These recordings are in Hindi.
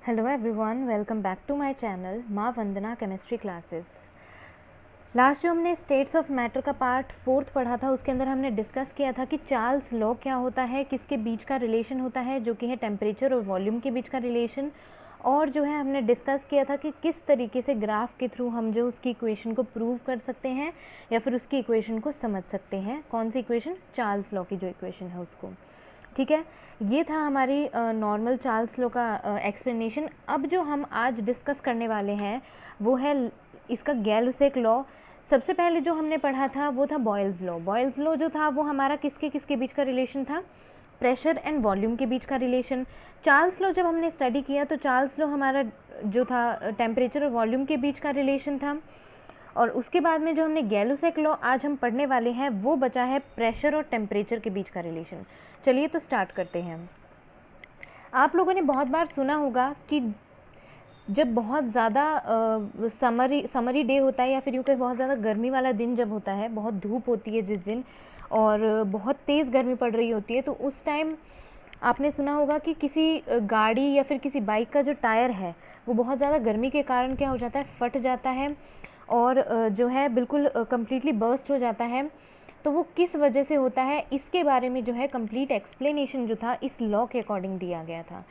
Hello everyone, welcome back to my channel Maa Vandana chemistry classes. Last जो हमने स्टेट्स ऑफ मैटर का पार्ट 4 पढ़ा था, उसके अंदर हमने डिस्कस किया था कि चार्ल्स लॉ क्या होता है, किसके बीच का रिलेशन होता है, जो कि है टेम्परेचर और वॉल्यूम के बीच का रिलेशन। और जो है हमने डिस्कस किया था कि किस तरीके से ग्राफ के थ्रू हम जो उसकी इक्वेशन को प्रूव कर सकते हैं या फिर उसकी इक्वेशन को समझ सकते हैं। कौन सी इक्वेशन? चार्ल्स लॉ की जो इक्वेशन है उसको। ठीक है, ये था हमारी नॉर्मल चार्ल्स लॉ का एक्सप्लेनेशन। अब जो हम आज डिस्कस करने वाले हैं वो है इसका गैलुसेक लॉ। सबसे पहले जो हमने पढ़ा था वो था बॉयल्स लॉ। बॉयल्स लॉ जो था वो हमारा किसके किसके बीच का रिलेशन था? प्रेशर एंड वॉल्यूम के बीच का रिलेशन। चार्ल्स लॉ जब हमने स्टडी किया तो चार्ल्स लॉ हमारा जो था टेम्परेचर और वॉल्यूम के बीच का रिलेशन था। और उसके बाद में जो हमने गैलुसेक लॉ आज हम पढ़ने वाले हैं वो बचा है प्रेशर और टेम्परेचर के बीच का रिलेशन। चलिए तो स्टार्ट करते हैं। आप लोगों ने बहुत बार सुना होगा कि जब बहुत ज़्यादा समरी डे होता है या फिर यूँ कहीं बहुत ज़्यादा गर्मी वाला दिन जब होता है, बहुत धूप होती है जिस दिन और बहुत तेज़ गर्मी पड़ रही होती है, तो उस टाइम आपने सुना होगा कि किसी गाड़ी या फिर किसी बाइक का जो टायर है वो बहुत ज़्यादा गर्मी के कारण क्या हो जाता है, फट जाता है और जो है बिल्कुल कम्प्लीटली बर्स्ट हो जाता है। तो वो किस वजह से होता है, इसके बारे में जो है कंप्लीट एक्सप्लेनेशन जो था इस लॉ के अकॉर्डिंग दिया गया था।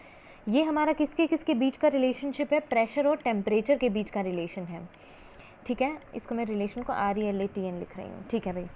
ये हमारा किसके किसके बीच का रिलेशनशिप है? प्रेशर और टेम्परेचर के बीच का रिलेशन है। ठीक है, इसको मैं रिलेशन को RELATN लिख रही हूँ। ठीक है भाई,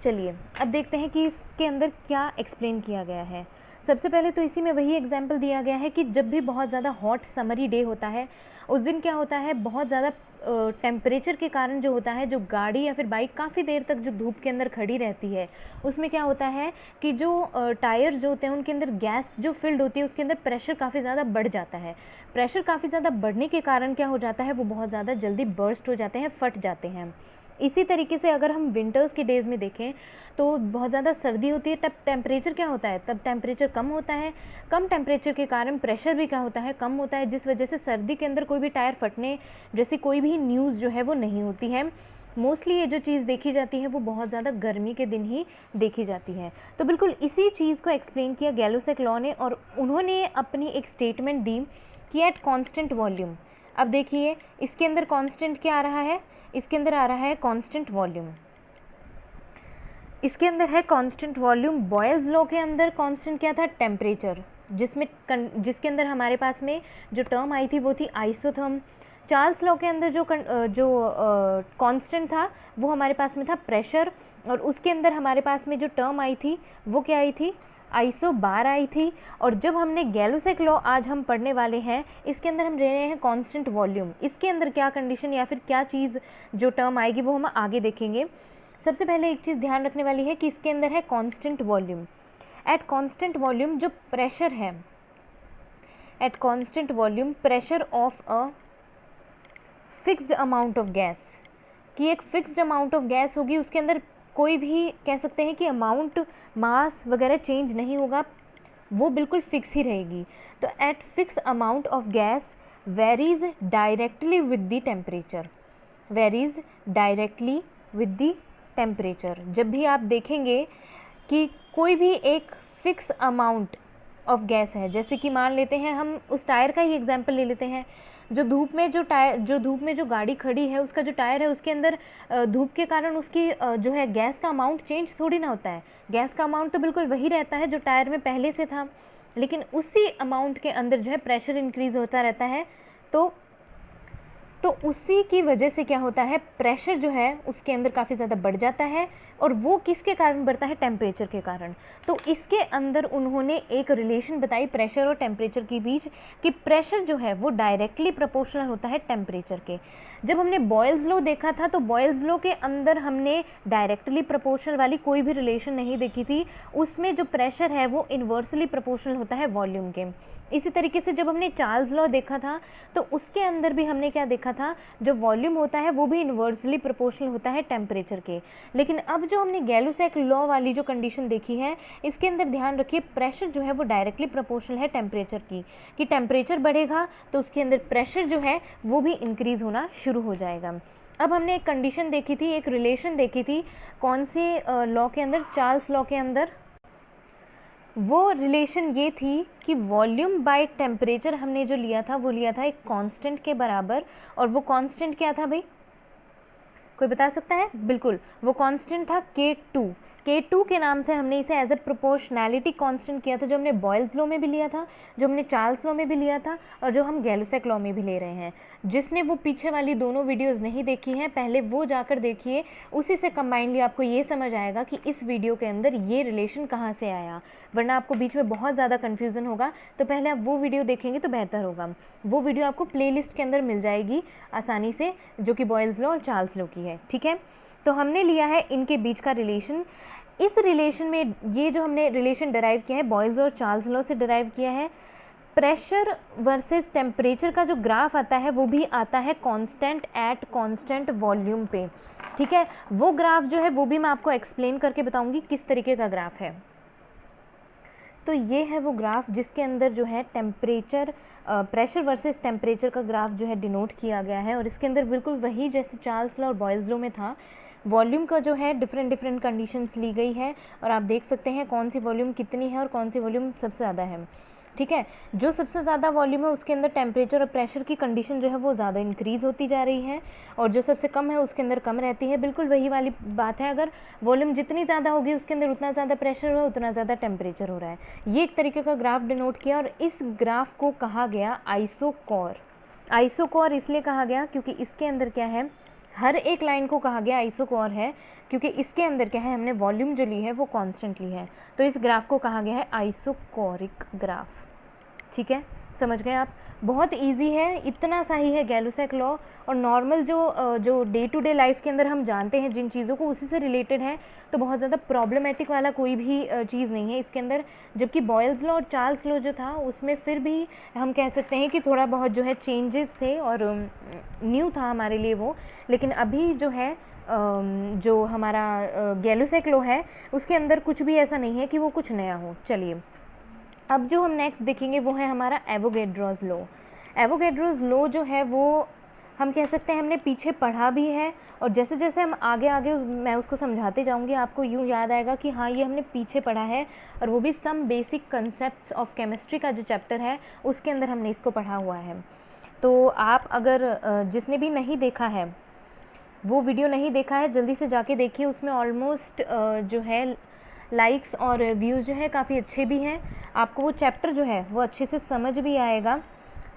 चलिए अब देखते हैं कि इसके अंदर क्या एक्सप्लेन किया गया है। सबसे पहले तो इसी में वही एग्जाम्पल दिया गया है कि जब भी बहुत ज़्यादा हॉट समरी डे होता है उस दिन क्या होता है, बहुत ज़्यादा टेम्परेचर के कारण जो होता है, जो गाड़ी या फिर बाइक काफ़ी देर तक जो धूप के अंदर खड़ी रहती है उसमें क्या होता है कि जो टायर्स जो होते हैं उनके अंदर गैस जो फिल्ड होती है उसके अंदर प्रेशर काफ़ी ज़्यादा बढ़ जाता है। प्रेशर काफ़ी ज़्यादा बढ़ने के कारण क्या हो जाता है, वो बहुत ज़्यादा जल्दी बर्स्ट हो जाते हैं, फट जाते हैं। इसी तरीके से अगर हम विंटर्स के डेज़ में देखें तो बहुत ज़्यादा सर्दी होती है, तब टेम्परेचर क्या होता है, तब टेम्परेचर कम होता है। कम टेम्परेचर के कारण प्रेशर भी क्या होता है, कम होता है, जिस वजह से सर्दी के अंदर कोई भी टायर फटने जैसी कोई भी न्यूज़ जो है वो नहीं होती है। मोस्टली ये जो चीज़ देखी जाती है वो बहुत ज़्यादा गर्मी के दिन ही देखी जाती है। तो बिल्कुल इसी चीज़ को एक्सप्लेन किया गैलुसेक लॉ ने और उन्होंने अपनी एक स्टेटमेंट दी कि एट कॉन्स्टेंट वॉल्यूम। अब देखिए इसके अंदर कॉन्स्टेंट क्या आ रहा है, इसके अंदर आ रहा है कांस्टेंट वॉल्यूम। इसके अंदर है कांस्टेंट वॉल्यूम। बॉयल्स लॉ के अंदर कांस्टेंट क्या था? टेम्परेचर, जिसके अंदर हमारे पास में जो टर्म आई थी वो थी आइसोथर्म। चार्ल्स लॉ के अंदर जो कांस्टेंट था वो हमारे पास में था प्रेशर, और उसके अंदर हमारे पास में जो टर्म आई थी वो क्या आई थी? आइसोबार आई थी। और जब हमने गैलुसेक लॉ आज हम पढ़ने वाले हैं, इसके अंदर हम ले रहे हैं कांस्टेंट वॉल्यूम। इसके अंदर क्या कंडीशन या फिर क्या चीज़ जो टर्म आएगी वो हम आगे देखेंगे। सबसे पहले एक चीज़ ध्यान रखने वाली है कि इसके अंदर है constant volume. At constant volume जो प्रेशर है, at constant volume pressure of a fixed amount of gas, कि एक फिक्स्ड अमाउंट ऑफ गैस होगी, उसके अंदर कोई भी कह सकते हैं कि अमाउंट, मास वगैरह चेंज नहीं होगा, वो बिल्कुल फिक्स ही रहेगी। तो eight fix amount of gas varies directly with the temperature, varies directly with the temperature. जब भी आप देखेंगे कि कोई भी एक फिक्स अमाउंट ऑफ गैस है, जैसे कि मान लेते हैं हम उस टायर का ही एग्जांपल ले लेते हैं, जो धूप में जो गाड़ी खड़ी है उसका जो टायर है उसके अंदर धूप के कारण उसकी जो है गैस का अमाउंट चेंज थोड़ी ना होता है। गैस का अमाउंट तो बिल्कुल वही रहता है जो टायर में पहले से था, लेकिन उसी अमाउंट के अंदर जो है प्रेशर इंक्रीज़ होता रहता है। तो उसी की वजह से क्या होता है, प्रेशर जो है उसके अंदर काफ़ी ज़्यादा बढ़ जाता है, और वो किसके कारण बढ़ता है? टेम्परेचर के कारण। तो इसके अंदर उन्होंने एक रिलेशन बताई प्रेशर और टेम्परेचर के बीच, कि प्रेशर जो है वो डायरेक्टली प्रोपोर्शनल होता है टेम्परेचर के। जब हमने बॉयल्स लॉ देखा था तो बॉयल्स लॉ के अंदर हमने डायरेक्टली प्रोपोर्शनल वाली कोई भी रिलेशन नहीं देखी थी, उसमें जो प्रेशर है वो इन्वर्सली प्रोपोर्शनल होता है वॉल्यूम के। इसी तरीके से जब हमने चार्ल्स लॉ देखा था तो उसके अंदर भी हमने क्या देखा था, जो वॉल्यूम होता है वो भी इन्वर्सली प्रोपोर्शनल होता है टेम्परेचर के। लेकिन अब जो हमने गैलुसेक लॉ वाली जो कंडीशन देखी है, इसके अंदर ध्यान रखिए प्रेशर जो है वो डायरेक्टली प्रोपोर्शनल है टेम्परेचर की, कि टेम्परेचर बढ़ेगा तो उसके अंदर प्रेशर जो है वो भी इंक्रीज़ होना शुरू हो जाएगा। अब हमने एक कंडीशन देखी थी, एक रिलेशन देखी थी, कौन सी लॉ के अंदर? चार्ल्स लॉ के अंदर। वो रिलेशन ये थी कि वॉल्यूम बाय टेम्परेचर हमने जो लिया था वो लिया था एक कांस्टेंट के बराबर, और वो कांस्टेंट क्या था भाई, कोई बता सकता है? बिल्कुल, वो कांस्टेंट था K2। K2 के नाम से हमने इसे एज ए प्रोपोर्शनैलिटी कांस्टेंट किया था, जो हमने बॉयल्स लॉ में भी लिया था, जो हमने चार्ल्स लॉ में भी लिया था, और जो हम गैलुसेक लॉ में भी ले रहे हैं। जिसने वो पीछे वाली दोनों वीडियोस नहीं देखी हैं, पहले वो जाकर देखिए, उसी से कंबाइनली आपको ये समझ आएगा कि इस वीडियो के अंदर ये रिलेशन कहाँ से आया, वरना आपको बीच में बहुत ज़्यादा कन्फ्यूज़न होगा। तो पहले आप वो वीडियो देखेंगे तो बेहतर होगा। वो वीडियो आपको प्लेलिस्ट के अंदर मिल जाएगी आसानी से, जो कि बॉयल्स लॉ और चार्ल्स लॉ की है, ठीक है। तो हमने लिया है इनके बीच का रिलेशन। इस रिलेशन में ये जो हमने रिलेशन डिराइव किया है बॉयल्स और चार्ल्स लॉ से डिराइव किया है। प्रेशर वर्सेस टेम्परेचर का जो ग्राफ आता है वो भी आता है कांस्टेंट एट कांस्टेंट वॉल्यूम पे, ठीक है। वो ग्राफ जो है वो भी मैं आपको एक्सप्लेन करके बताऊंगी किस तरीके का ग्राफ है। तो ये है वो ग्राफ जिसके अंदर जो है टेम्परेचर, प्रेशर वर्सेस टेम्परेचर का ग्राफ जो है डिनोट किया गया है, और इसके अंदर बिल्कुल वही जैसे चार्ल्स लॉ और बॉयल्स लॉ में था, वॉल्यूम का जो है डिफरेंट कंडीशंस ली गई है, और आप देख सकते हैं कौन सी वॉल्यूम कितनी है और कौन सी वॉल्यूम सबसे ज़्यादा है, ठीक है। जो सबसे ज़्यादा वॉल्यूम है उसके अंदर टेम्परेचर और प्रेशर की कंडीशन जो है वो ज़्यादा इंक्रीज़ होती जा रही है, और जो सबसे कम है उसके अंदर कम रहती है। बिल्कुल वही वाली बात है, अगर वॉल्यूम जितनी ज़्यादा होगी उसके अंदर उतना ज़्यादा प्रेशर हो, उतना ज़्यादा टेम्परेचर हो रहा है। ये एक तरीके का ग्राफ डिनोट किया, और इस ग्राफ को कहा गया आइसोकॉर। आइसोकॉर इसलिए कहा गया क्योंकि इसके अंदर क्या है, हर एक लाइन को कहा गया आइसोकॉर है क्योंकि इसके अंदर क्या है, हमने वॉल्यूम जो ली है वो कांस्टेंट ली है, तो इस ग्राफ को कहा गया है आइसोकॉरिक ग्राफ, ठीक है। समझ गए आप? बहुत इजी है, इतना सा ही है गैलुसेक लॉ, और नॉर्मल जो डे टू डे लाइफ के अंदर हम जानते हैं जिन चीज़ों को, उसी से रिलेटेड है, तो बहुत ज़्यादा प्रॉब्लमेटिक वाला कोई भी चीज़ नहीं है इसके अंदर। जबकि बॉयल्स लॉ और चार्ल्स लॉ जो था उसमें फिर भी हम कह सकते हैं कि थोड़ा बहुत जो है चेंजेस थे, और न्यू था हमारे लिए वो। लेकिन अभी जो है जो हमारा गैलुसेक लॉ है उसके अंदर कुछ भी ऐसा नहीं है कि वो कुछ नया हो। चलिए, अब जो हम नेक्स्ट देखेंगे वो है हमारा एवोगैड्रोस लॉ। एवोगैड्रोस लॉ जो है वो हम कह सकते हैं हमने पीछे पढ़ा भी है, और जैसे जैसे हम आगे आगे मैं उसको समझाते जाऊंगी आपको यूँ याद आएगा कि हाँ ये हमने पीछे पढ़ा है, और वो भी some basic concepts of chemistry का जो चैप्टर है उसके अंदर हमने इसको पढ़ा हुआ है। तो आप अगर जिसने भी नहीं देखा है, वो वीडियो नहीं देखा है, जल्दी से जाके देखिए, उसमें ऑलमोस्ट जो है लाइक्स और व्यूज़ जो है काफ़ी अच्छे भी हैं, आपको वो चैप्टर जो है वो अच्छे से समझ भी आएगा।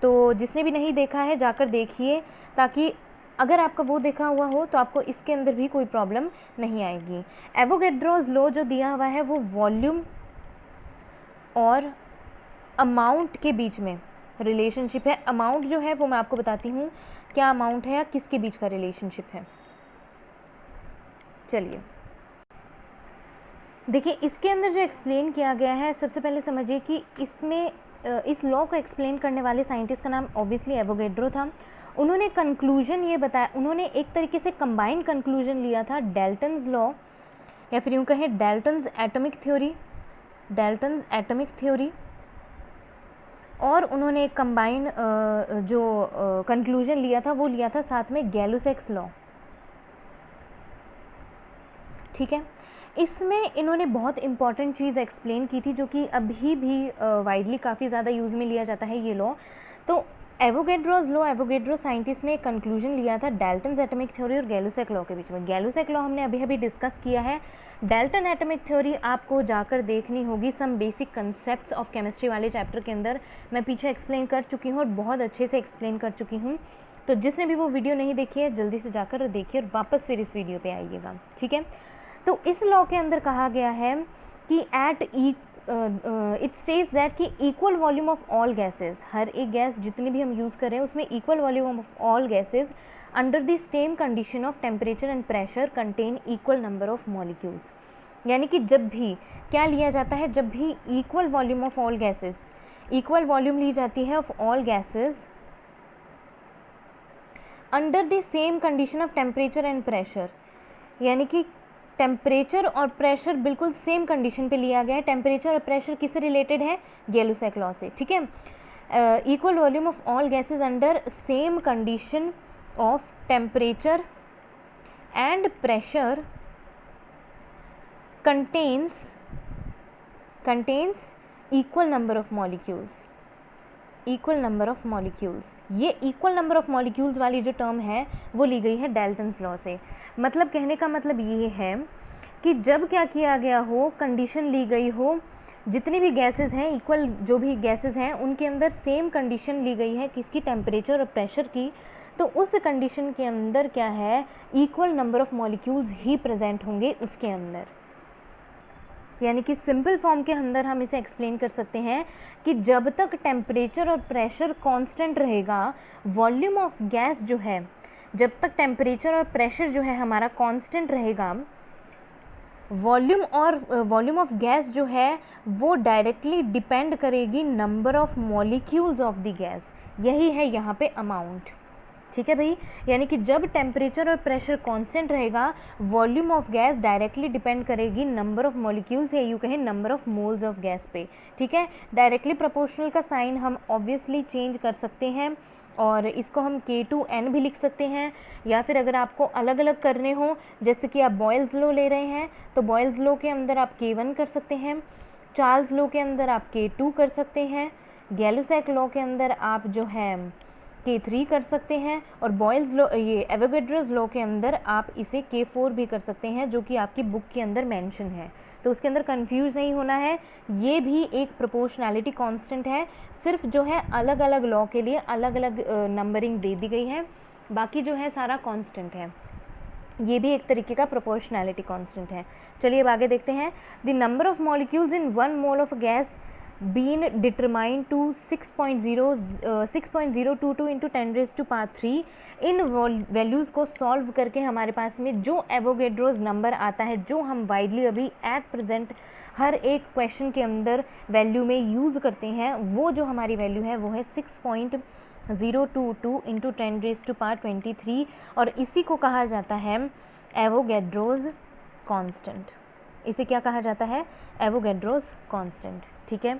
तो जिसने भी नहीं देखा है जाकर देखिए, ताकि अगर आपका वो देखा हुआ हो तो आपको इसके अंदर भी कोई प्रॉब्लम नहीं आएगी। एवोगैड्रोस लॉ जो दिया हुआ है वो वॉल्यूम और अमाउंट के बीच में रिलेशनशिप है। अमाउंट जो है वो मैं आपको बताती हूँ क्या अमाउंट है या किसके बीच का रिलेशनशिप है। चलिए देखिए, इसके अंदर जो एक्सप्लेन किया गया है, सबसे पहले समझिए कि इसमें इस लॉ को एक्सप्लेन करने वाले साइंटिस्ट का नाम ऑब्वियसली एवोगैड्रो था। उन्होंने कंक्लूजन ये बताया, उन्होंने एक तरीके से कंबाइंड कंक्लूजन लिया था डाल्टन्स लॉ, या फिर यूँ कहें Dalton's atomic theory, Dalton's atomic theory, और उन्होंने एक कंबाइन जो कंक्लूजन लिया था वो लिया था साथ में गैलुसेक्स लॉ, ठीक है। इसमें इन्होंने बहुत इंपॉर्टेंट चीज़ एक्सप्लेन की थी जो कि अभी भी वाइडली काफ़ी ज़्यादा यूज़ में लिया जाता है ये लॉ। तो एवोगैड्रोस लॉ, एवोगैड्रो साइंटिस्ट ने एक कंक्लूजन लिया था डाल्टन्स एटॉमिक थ्योरी और गैलुसेक लॉ के बीच में। गैलुसेक लॉ हमने अभी अभी डिस्कस किया है। डाल्टन एटॉमिक थ्योरी आपको जाकर देखनी होगी, some basic concepts of chemistry वाले चैप्टर के अंदर मैं पीछे एक्सप्लेन कर चुकी हूँ और बहुत अच्छे से एक्सप्लेन कर चुकी हूँ। तो जिसने भी वो वीडियो नहीं देखी है जल्दी से जाकर देखिए और वापस फिर इस वीडियो पे आइएगा, ठीक है। तो इस लॉ के अंदर कहा गया है कि इट स्टेट्स दैट कि equal volume of all gases, हर एक गैस जितनी भी हम यूज़ कर रहे हैं उसमें equal volume of all gases under the same condition of temperature and pressure contain equal number of molecules. यानी कि जब भी क्या लिया जाता है, जब भी equal volume of all gases, equal volume ली जाती है of all gases under the same condition of temperature and pressure, यानी कि टेम्परेचर और प्रेशर बिल्कुल सेम कंडीशन पे लिया गया है। टेम्परेचर और प्रेशर किससे रिलेटेड है? गैलुसेक लॉ से, ठीक है। Equal volume of all gases under same condition of temperature and pressure contains equal number of molecules, equal number of molecules. ये इक्वल नंबर ऑफ मॉलिक्यूल्स वाली जो टर्म है वो ली गई है डाल्टन्स लॉ से। मतलब कहने का मतलब ये है कि जब क्या किया गया हो, कंडीशन ली गई हो, जितनी भी गैसेस हैं, इक्वल जो भी गैसेस हैं उनके अंदर सेम कंडीशन ली गई है किसकी, टेम्परेचर और प्रेशर की, तो उस कंडीशन के अंदर क्या है, equal number of molecules he present होंगे उसके अंदर। यानी कि सिंपल फॉर्म के अंदर हम इसे एक्सप्लेन कर सकते हैं कि जब तक टेम्परेचर और प्रेशर कांस्टेंट रहेगा, वॉल्यूम ऑफ गैस जो है, जब तक टेम्परेचर और प्रेशर जो है हमारा कांस्टेंट रहेगा, वॉल्यूम ऑफ गैस जो है वो डायरेक्टली डिपेंड करेगी number of molecules of the gas. यही है यहाँ पे अमाउंट। ठीक है भाई, यानी कि जब टेम्परेचर और प्रेशर कांस्टेंट रहेगा, volume of gas directly depend करेगी नंबर ऑफ मॉलिक्यूल्स या यूँ कहें number of moles of gas पे। ठीक है, डायरेक्टली प्रोपोर्शनल का साइन हम ऑब्वियसली चेंज कर सकते हैं और इसको हम K2n भी लिख सकते हैं, या फिर अगर आपको अलग अलग करने हो, जैसे कि आप बॉयल्स लॉ ले रहे हैं तो बॉयल्स लॉ के अंदर आप K1 कर सकते हैं, चार्ल्स लॉ के अंदर आप K2 कर सकते हैं, गैलुसैक लॉ के अंदर आप जो है K3 कर सकते हैं, और बॉयल्स लॉ, ये एवोगैड्रोस लॉ के अंदर आप इसे K4 भी कर सकते हैं, जो कि आपकी बुक के अंदर मेंशन है। तो उसके अंदर कंफ्यूज नहीं होना है, ये भी एक प्रोपोर्शनैलिटी कांस्टेंट है, सिर्फ जो है अलग अलग लॉ के लिए अलग अलग नंबरिंग दे दी गई है, बाकी जो है सारा कांस्टेंट है। ये भी एक तरीके का प्रोपोर्शनैलिटी कांस्टेंट है। चलिए अब आगे देखते हैं। The number of molecules in 1 mole of gas been determined to 6.022 into 10⁻³ इन वैल्यूज़ को सॉल्व करके हमारे पास में जो एवोगैड्रोस नंबर आता है, जो हम वाइडली अभी एट प्रेजेंट हर एक क्वेश्चन के अंदर वैल्यू में यूज़ करते हैं, वो जो हमारी वैल्यू है वो है 6.022 इंटू 10⁻23 और इसी को कहा जाता है एवोगैड्रोस कांस्टेंट। इसे क्या कहा जाता है, एवोगैड्रोस कांस्टेंट। ठीक है,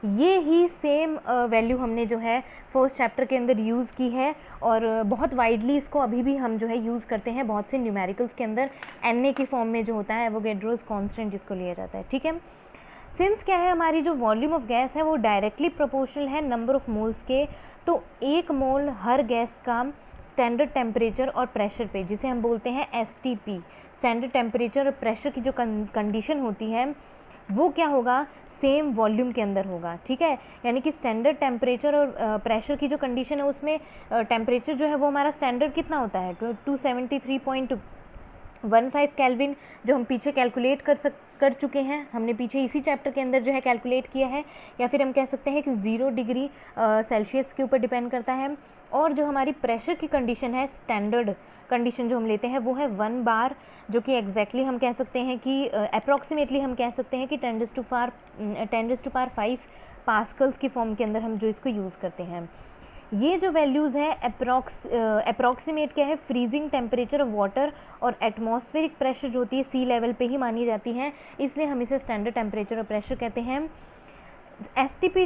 ये ही सेम वैल्यू हमने जो है फर्स्ट चैप्टर के अंदर यूज़ की है और बहुत वाइडली इसको अभी भी हम जो है यूज़ करते हैं बहुत से न्यूमेरिकल्स के अंदर, Na के फॉर्म में जो होता है एवोगैड्रोस कांस्टेंट जिसको लिया जाता है। ठीक है, सिंस क्या है, हमारी जो वॉल्यूम ऑफ गैस है वो डायरेक्टली प्रोपोर्शनल है नंबर ऑफ मोल्स के, तो 1 मोल हर गैस का स्टैंडर्ड टेम्परेचर और प्रेशर पे, जिसे हम बोलते हैं STP, स्टैंडर्ड टेम्परेचर और प्रेशर की जो कंडीशन होती है वो क्या होगा, सेम वॉल्यूम के अंदर होगा। ठीक है, यानी कि स्टैंडर्ड टेम्परेचर और प्रेशर की जो कंडीशन है उसमें टेम्परेचर जो है वो हमारा स्टैंडर्ड कितना होता है, 273.15 केल्विन, जो हम पीछे कैलकुलेट कर चुके हैं, हमने पीछे इसी चैप्टर के अंदर जो है कैलकुलेट किया है, या फिर हम कह सकते हैं कि 0 डिग्री सेल्सियस के ऊपर डिपेंड करता है। और जो हमारी प्रेशर की कंडीशन है, स्टैंडर्ड कंडीशन जो हम लेते हैं वो है 1 बार, जो कि एग्जैक्टली हम कह सकते हैं कि अप्रॉक्सीमेटली हम कह सकते हैं कि 10⁻5 पास्कल्स की फॉर्म के अंदर हम जो इसको यूज़ करते हैं। ये जो वैल्यूज़ है अप्रॉक्सीमेट क्या है, फ्रीजिंग टेम्परेचर ऑफ वाटर और एटमॉस्फेरिक प्रेशर जो होती है सी लेवल पे ही मानी जाती है, इसलिए हम इसे स्टैंडर्ड टेम्परेचर और प्रेशर कहते हैं। एसटीपी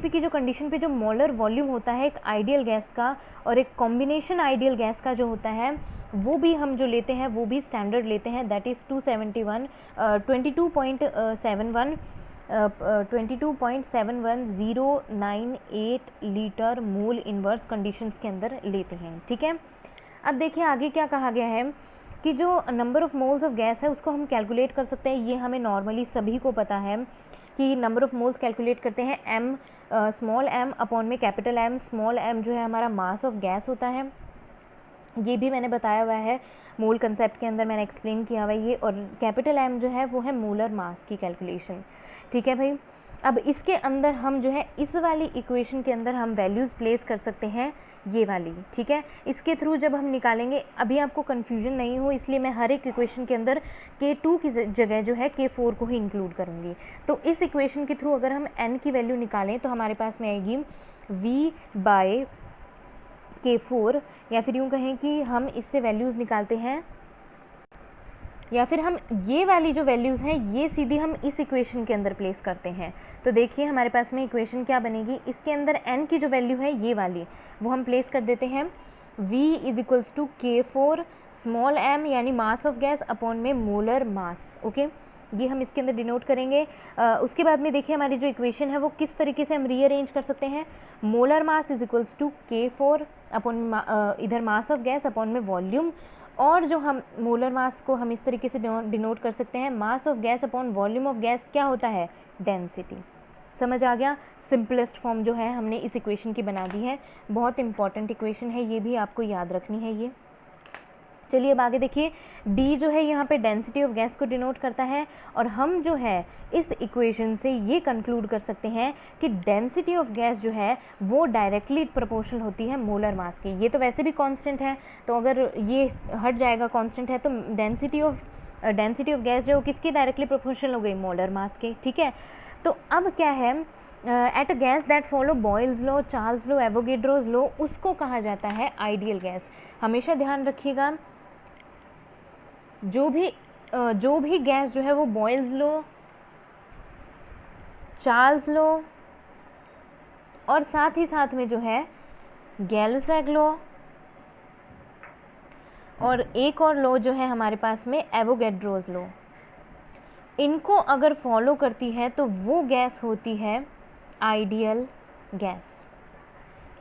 की जो कंडीशन पे जो मोलर वॉल्यूम होता है एक आइडियल गैस का और एक कॉम्बिनेशन आइडियल गैस का जो होता है वो भी हम जो लेते हैं वो भी स्टैंडर्ड लेते हैं, that is 22.71098 litre mole inverse conditions के अंदर लेते हैं। ठीक है, अब देखिए आगे क्या कहा गया है कि जो number of moles of gas है उसको हम कैलकुलेट कर सकते हैं। ये हमें नॉर्मली सभी को पता है कि नंबर ऑफ मोल्स कैलकुलेट करते हैं m स्मॉल m अपॉन में कैपिटल M, स्मॉल m जो है हमारा मास ऑफ गैस होता है, ये भी मैंने बताया हुआ है मोल कंसेप्ट के अंदर, मैंने एक्सप्लेन किया हुआ है ये, और कैपिटल M जो है वो है मोलर मास की कैलकुलेशन। ठीक है भाई, अब इसके अंदर हम जो है इस वाली इक्वेशन के अंदर हम वैल्यूज़ प्लेस कर सकते हैं, ये वाली। ठीक है, इसके थ्रू जब हम निकालेंगे, अभी आपको कन्फ्यूजन नहीं हो इसलिए मैं हर एक इक्वेशन के अंदर K2 की जगह जो है K4 को ही इंक्लूड करूँगी। तो इस इक्वेशन के थ्रू अगर हम n की वैल्यू निकालें तो हमारे पास में आएगी V/K4, या फिर यूँ कहें कि हम इससे वैल्यूज़ निकालते हैं, या फिर हम ये वाली जो वैल्यूज़ हैं ये सीधी हम इस इक्वेशन के अंदर प्लेस करते हैं। तो देखिए हमारे पास में इक्वेशन क्या बनेगी, इसके अंदर n की जो वैल्यू है ये वाली वो हम प्लेस कर देते हैं, V = K4 स्मॉल m यानी मास ऑफ गैस अपॉन में मोलर मास। ओके, ये हम इसके अंदर डिनोट करेंगे। उसके बाद में देखिए हमारी जो इक्वेशन है वो किस तरीके से हम रीअरेंज कर सकते हैं। Molar mass is equals to K4 upon इधर मास ऑफ गैस अपॉन में वॉल्यूम, और जो हम मोलर मास को हम इस तरीके से डिनोट कर सकते हैं, मास of gas upon volume of gas क्या होता है, डेंसिटी। समझ आ गया। सिंपलेस्ट फॉर्म जो है हमने इस इक्वेशन की बना दी है। बहुत इंपॉर्टेंट इक्वेशन है, ये भी आपको याद रखनी है ये। चलिए अब आगे देखिए, D जो है यहाँ पे डेंसिटी ऑफ गैस को डिनोट करता है, और हम जो है इस इक्वेशन से ये कंक्लूड कर सकते हैं कि डेंसिटी ऑफ गैस जो है वो डायरेक्टली प्रोपोर्शनल होती है मोलर मास की। ये तो वैसे भी कांस्टेंट है, तो अगर ये हट जाएगा, कांस्टेंट है, तो डेंसिटी ऑफ गैस जो है वो किसकी डायरेक्टली प्रोपोर्शनल हो गई, मोलर मास के। ठीक है, तो अब क्या है, at a gas that follow boils law, Charles law, Avogadro's law, उसको कहा जाता है आइडियल गैस। हमेशा ध्यान रखिएगा, जो भी गैस जो है वो बॉयल्स लॉ, चार्ल्स लॉ और साथ ही साथ में जो है गैलुसैग लॉ और एक और लॉ जो है हमारे पास में एवोगेड्रोज लॉ, इनको अगर फॉलो करती है तो वो गैस होती है आइडियल गैस।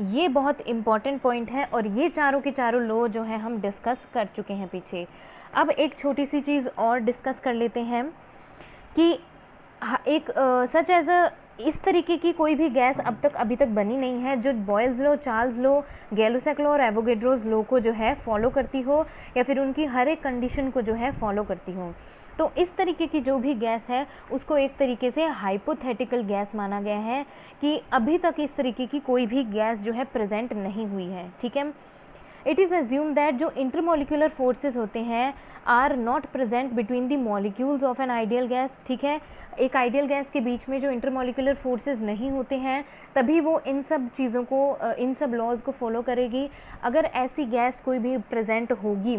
ये बहुत इम्पॉर्टेंट पॉइंट है, और ये चारों के चारों लॉ जो है हम डिस्कस कर चुके हैं पीछे। अब एक छोटी सी चीज़ और डिस्कस कर लेते हैं कि एक सच एज अ इस तरीके की कोई भी गैस अभी तक बनी नहीं है जो Boyle's law, Charles law, Gay Lussac law और एवोगेड्रोज लॉ को जो है फॉलो करती हो, या फिर उनकी हर एक कंडीशन को जो है फॉलो करती हो। तो इस तरीके की जो भी गैस है उसको एक तरीके से हाइपोथेटिकल गैस माना गया है, कि अभी तक इस तरीके की कोई भी गैस जो है प्रेजेंट नहीं हुई है। ठीक है, इट इज़ एज्यूम दैट जो इंटरमोलिकुलर फोर्सेस होते हैं are not present between the molecules of an ideal gas. ठीक है, एक आइडियल गैस के बीच में जो इंटरमोलिकुलर फोर्सेस नहीं होते हैं, तभी वो इन सब चीज़ों को, इन सब लॉज को फॉलो करेगी। अगर ऐसी गैस कोई भी प्रेजेंट होगी,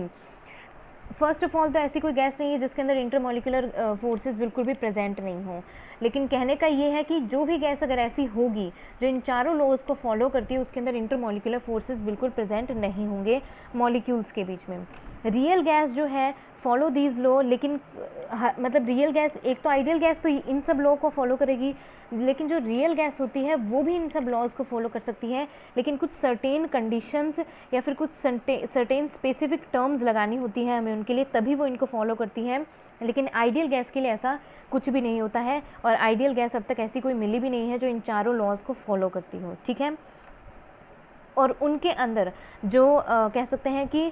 फर्स्ट ऑफ ऑल तो ऐसी कोई गैस नहीं है जिसके अंदर इंटरमोलिकुलर फोर्सेस बिल्कुल भी प्रेजेंट नहीं हो। लेकिन कहने का ये है कि जो भी गैस अगर ऐसी होगी जो इन चारों लॉज को फॉलो करती है, उसके अंदर इंटरमोलिकुलर फोर्सेस बिल्कुल प्रेजेंट नहीं होंगे मॉलिक्यूल्स के बीच में। रियल गैस जो है फॉलो दीज लॉ, लेकिन मतलब रियल गैस, एक तो आइडियल गैस तो इन सब लॉ को फॉलो करेगी, लेकिन जो रियल गैस होती है वो भी इन सब लॉज को फॉलो कर सकती है, लेकिन कुछ सर्टेन कंडीशंस या फिर कुछ सर्टेन स्पेसिफिक टर्म्स लगानी होती है हमें उनके लिए, तभी वो इनको फॉलो करती है। लेकिन आइडियल गैस के लिए ऐसा कुछ भी नहीं होता है, और आइडियल गैस अब तक ऐसी कोई मिली भी नहीं है जो इन चारों लॉज को फॉलो करती हो। ठीक है, और उनके अंदर जो कह सकते हैं कि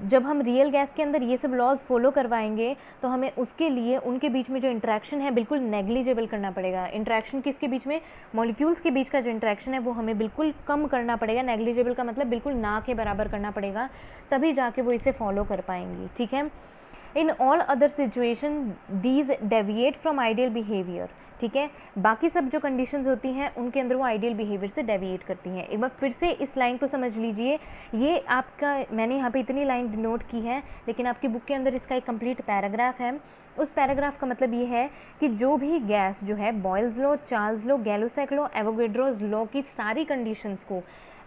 जब हम रियल गैस के अंदर ये सब लॉज फॉलो करवाएंगे तो हमें उसके लिए उनके बीच में जो इंटरेक्शन है बिल्कुल नेग्लिजिबल करना पड़ेगा। इंटरेक्शन किसके बीच में, मॉलिक्यूल्स के बीच का जो इंटरेक्शन है वो हमें बिल्कुल कम करना पड़ेगा। नेग्लिजिबल का मतलब बिल्कुल ना के बराबर करना पड़ेगा, तभी जाके वो इसे फॉलो कर पाएंगी। ठीक है, in all other situation these deviate from ideal behaviour. ठीक है, बाकी सब जो कंडीशंस होती हैं उनके अंदर वो आइडियल बिहेवियर से डेविएट करती हैं। एक बार फिर से इस लाइन को समझ लीजिए, ये आपका, मैंने यहाँ पे इतनी लाइन नोट की है, लेकिन आपकी बुक के अंदर इसका एक कंप्लीट पैराग्राफ है। उस पैराग्राफ का मतलब ये है कि जो भी गैस जो है Boyle's law, Charles law, Gay Lussac law, Avogadro's law की सारी कंडीशंस को,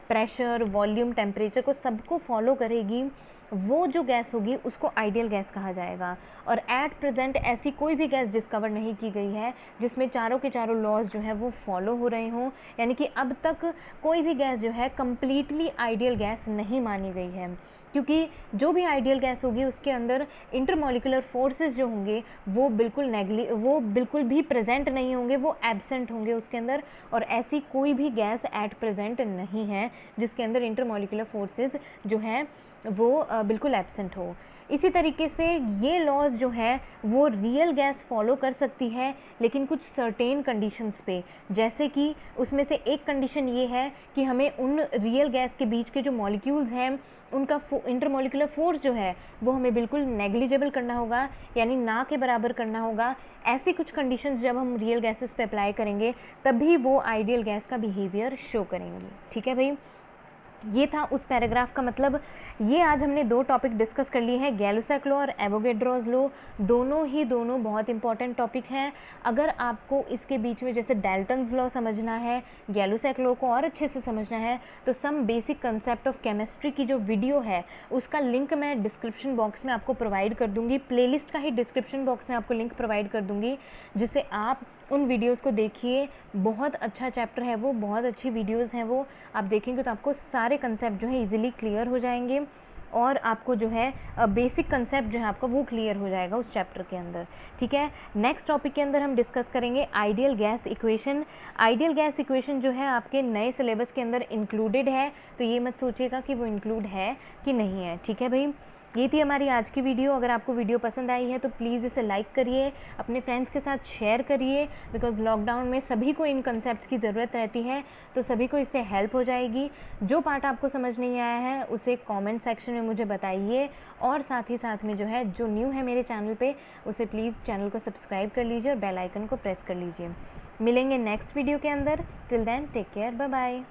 प्रेशर, वॉल्यूम, टेम्परेचर को सबको फॉलो करेगी, वो जो गैस होगी उसको आइडियल गैस कहा जाएगा। और एट प्रेजेंट ऐसी कोई भी गैस डिस्कवर नहीं की गई है जिसमें चारों के चारों लॉज जो है वो फॉलो हो रहे हों, यानी कि अब तक कोई भी गैस जो है कम्प्लीटली आइडियल गैस नहीं मानी गई है, क्योंकि जो भी आइडियल गैस होगी उसके अंदर इंटरमॉलिकुलर फोर्सेस जो होंगे वो बिल्कुल भी प्रेजेंट नहीं होंगे, वो एब्सेंट होंगे उसके अंदर। और ऐसी कोई भी गैस एट प्रेजेंट नहीं है जिसके अंदर इंटरमॉलिकुलर फोर्सेस जो हैं वो बिल्कुल एब्सेंट हो। इसी तरीके से ये लॉज जो है वो रियल गैस फॉलो कर सकती है, लेकिन कुछ सर्टेन कंडीशंस पे, जैसे कि उसमें से एक कंडीशन ये है कि हमें उन रियल गैस के बीच के जो मॉलिक्यूल्स हैं उनका इंटरमॉलिकुलर फोर्स जो है वो हमें बिल्कुल नेग्लिजिबल करना होगा, यानी ना के बराबर करना होगा। ऐसी कुछ कंडीशंस जब हम रियल गैसेस पे अप्लाई करेंगे तभी वो आइडियल गैस का बिहेवियर शो करेंगी। ठीक है भाई, ये था उस पैराग्राफ का मतलब। ये आज हमने 2 टॉपिक डिस्कस कर लिए हैं, गैलो-सैक लॉ और एवोगैड्रोस लॉ। दोनों बहुत इंपॉर्टेंट टॉपिक हैं। अगर आपको इसके बीच में जैसे डाल्टन्स लॉ समझना है, गैलो-सैक लॉ को और अच्छे से समझना है, तो some basic concept of chemistry की जो वीडियो है उसका लिंक मैं डिस्क्रिप्शन बॉक्स में आपको प्रोवाइड कर दूँगी। प्लेलिस्ट का ही डिस्क्रिप्शन बॉक्स में आपको लिंक प्रोवाइड कर दूँगी, जिससे आप उन वीडियोज़ को देखिए। बहुत अच्छा चैप्टर है वो, बहुत अच्छी वीडियोज़ हैं वो। आप देखेंगे तो आपको सारे कंसेप्ट जो है ईजिली क्लियर हो जाएंगे और आपको जो है बेसिक कंसेप्ट जो है आपका वो क्लियर हो जाएगा उस चैप्टर के अंदर। ठीक है, नेक्स्ट टॉपिक के अंदर हम डिस्कस करेंगे ideal gas equation. Ideal gas equation जो है आपके नए सिलेबस के अंदर इंक्लूडेड है, तो ये मत सोचिएगा कि वो इंक्लूड है कि नहीं है। ठीक है भाई, ये थी हमारी आज की वीडियो। अगर आपको वीडियो पसंद आई है तो प्लीज़ इसे लाइक करिए, अपने फ्रेंड्स के साथ शेयर करिए, बिकॉज़ लॉकडाउन में सभी को इन कंसेप्ट्स की ज़रूरत रहती है, तो सभी को इससे हेल्प हो जाएगी। जो पार्ट आपको समझ नहीं आया है उसे कमेंट सेक्शन में मुझे बताइए, और साथ ही साथ में जो है जो न्यू है मेरे चैनल पे उसे प्लीज़ चैनल को सब्सक्राइब कर लीजिए और बेल आइकन को प्रेस कर लीजिए। मिलेंगे नेक्स्ट वीडियो के अंदर। Till then take care, bye bye.